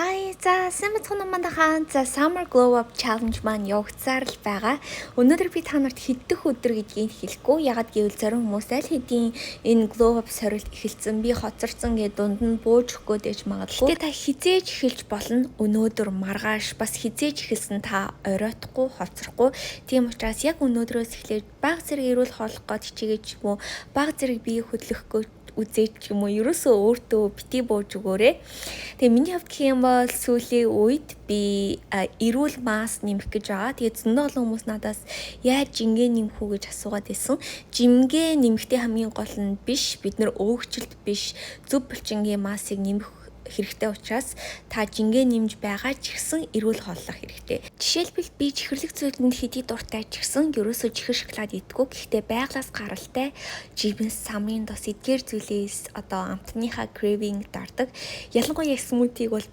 Hi, сайн бацхан мандахаа. Summer Glow Up Challenge маань явагцаар л байгаа. Өнөөдөр би та нарт хэддэх өдөр гэдгийг хэлэхгүй. Ягаад гэвэл зарим хүмүүс аль хэдийн энэ Glow Up сорилт эхэлсэн. Би хоцорсон гэдэг дунд нь бууж өгөх гэж магадгүй. Гэтэ та хизээж эхэлж болно. Өнөөдөр маргааш бас хизээж эхэлсэн та оройтхгүй, хоцрохгүй. Тийм учраас яг өнөөдрөөс эхлээд бага зэрэг эрүүл хооллох гэж хичээгээд ч юм уу, бага зэрэг бие хөдлөхгөө үзээч ч юм уу, ерөөсөө өөртөө бити бууж өгөөрэй. Тэгээ миний хувьд гэх юм бол сүүлийн үед би эрүүл мас нэмэх гэж байгаа. Тэгээ зөндөө олон хүмүүс надаас яаж жингээ нэмэх үү гэж асуугаад байсан. Жимгээ нэмэхдээ хамгийн гол нь биш, бид нэр өөгчлөлт биш, зөв булчингийн масыг нэмэх хэрэгтэй учраас та жингээ нэмж байгаа ч гэсэн эрүүл хооллох хэрэгтэй. Жишээлбэл би чихэрлэг зүйлэнд хэдий дуртай ч гэсэн ерөөсөө чихэр шоколад идэггүй. Гэхдээ байглаас гаралтай жимс, самын дос эдгээр зүйлээс одоо амтныхаа craving дардаг. Ялангуяа смутиг бол